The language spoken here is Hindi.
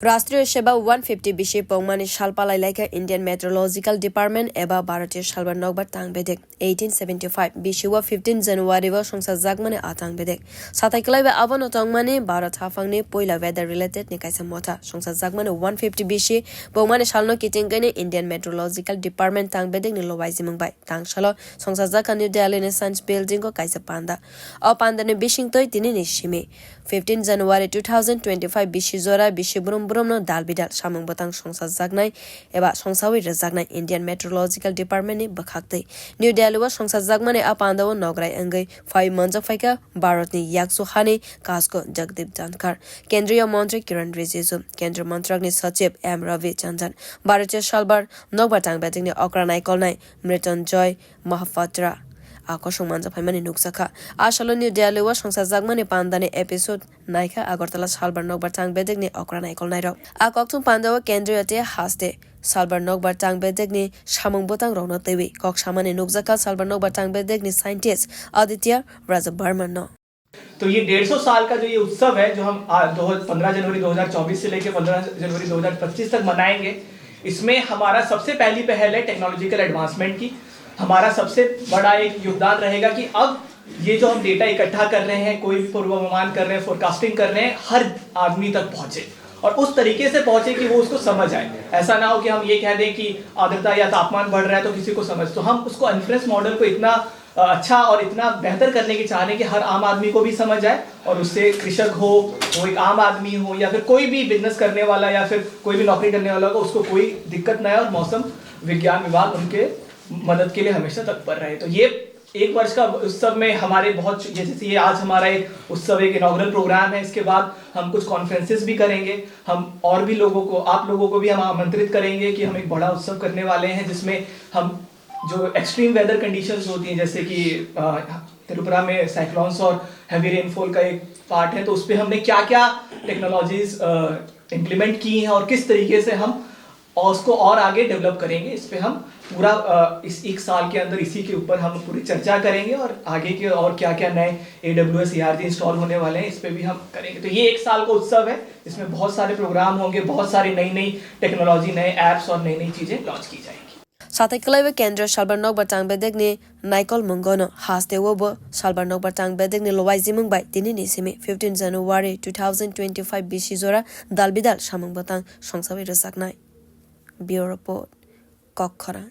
राष्ट्रीय सेवा 150 बिशे पौमानी सालपालाई लाइका इंडियन मेट्रोलॉजिकल डिपार्टमेंट एबा भारतीय सालबार नौबार तांगबेदेक 1875 बिशुवा 15 जनवरी व संसा जागमाने आतांगबेदेक साथाइकलाइबा आबनो तंगमाने भारत हाफांगने पोइला वेदर रिलेटेड निकायसा मोथा संसा जागमाने 150 बिशे पौमानी सालनो किटिंगने इंडियन मेट्रोलॉजिकल डिपार्टमेंट तांगबेदेक नि लोवाइजि मंगबाय तांगसालो संसा जाका न्यू दिल्ली ने साइंस बिल्डिंग को काइसा पांदा अ पांदाने बिशिंग तोय तिनि निसिमे 15 जनवरी 2025 बिशि जोरा बिशि ब्रह्म दाल बिदाल सामंग बतंग संसा जागनाय एबा संसावी रजागनाय इंडियन मेट्रोलॉजिकल डिपार्टमेंट नि बखाक्तै न्यू दिल्ली व संसा जागमाने आपांदाव नगराय अंगै 5 मंथ फाइका भारत नि याक्सु हाने कासको जगदीप जानकार केंद्रीय मंत्री किरण रिजिजू केंद्रीय मंत्रालय सचिव एम रवि चंद्रन भारतीय सालबार नगबार तांगबेदिंग नि अक्रानाय कलनाय मृत्युंजय महापात्रा आकर्षण मानजा फाइमानि नुकसाखा आशालो न्यू दिल्ली व संसा जागमाने पांदाने एपिसोड नायखा अगरतला सालबार नगबार तांगबेदिंग अक्रानाय कलनाय र आकक्थुम पांदाव केंद्रीय ते हास्ते सालबार नगबार तांगबेदिंग सामंग बोतांग रौनो तेवी कक्षामाने नुकसाखा सालबार नगबार तांगबेदिंग साइंटिस्ट आदित्य राजा बर्मन तो ये 150 साल का जो ये उत्सव है जो हम 15 जनवरी 2024 से लेकर 15 जनवरी 2025 तक मनाएंगे, इसमें हमारा सबसे पहली पहल है टेक्नोलॉजिकल एडवांसमेंट की। हमारा सबसे बड़ा एक योगदान रहेगा कि अब ये जो हम डेटा इकट्ठा कर रहे हैं, कोई भी पूर्वानुमान कर रहे हैं, फोरकास्टिंग कर रहे हैं, हर आदमी तक पहुंचे और उस तरीके से पहुंचे कि वो उसको समझ आए। ऐसा ना हो कि हम ये कह दें कि आर्द्रता या तापमान बढ़ रहा है तो किसी को समझ, तो हम उसको इन्फ्लुएंस मॉडल को इतना अच्छा और इतना बेहतर करने की चाह रहे हैं कि हर आम आदमी को भी समझ आए और उससे कृषक हो, वो एक आम आदमी हो या फिर कोई भी बिजनेस करने वाला या फिर कोई भी नौकरी करने वाला हो, उसको कोई दिक्कत ना आए और मौसम विज्ञान विभाग उनके मदद के लिए हमेशा तत्पर रहे। तो ये एक वर्ष का उत्सव में हमारे बहुत, जैसे ये आज हमारा एक उत्सव एक इनॉग्रल प्रोग्राम है, इसके बाद हम कुछ कॉन्फ्रेंसेस भी करेंगे। हम और भी लोगों को, आप लोगों को भी हम आमंत्रित करेंगे कि हम एक बड़ा उत्सव करने वाले हैं जिसमें हम जो एक्सट्रीम वेदर कंडीशंस होती हैं, जैसे कि त्रिपुरा में साइक्लोन्स और हैवी रेनफॉल का एक पार्ट है, तो उस पर हमने क्या क्या टेक्नोलॉजीज इम्प्लीमेंट की हैं और किस तरीके से हम और उसको और आगे डेवलप करेंगे, इस पे हम पूरा इस एक साल के अंदर इसी के ऊपर हम पूरी चर्चा करेंगे और आगे के और क्या क्या नए AWS ERG इंस्टॉल होने वाले हैं, इस पे भी हम करेंगे। तो ये एक साल का उत्सव है, इसमें बहुत सारे प्रोग्राम होंगे, बहुत सारी नई नई टेक्नोलॉजी, नए ऐप्स और नई नई चीजें लॉन्च की जाएंगी। साथै कलाइबा केंद्र सालबार नगबार तांगबेदिंग नाइकल मंगनो हास्ते वो सालबार नगबार तांगबेदिंग लोवाइजि मंगबाय तिनि निसिमे 15 जनवरी 2025 बिसि जोरा दालबिदाल सामंग बतांग संसावे रजाकनाय ब्यूरो रिपोर्ट कखरा।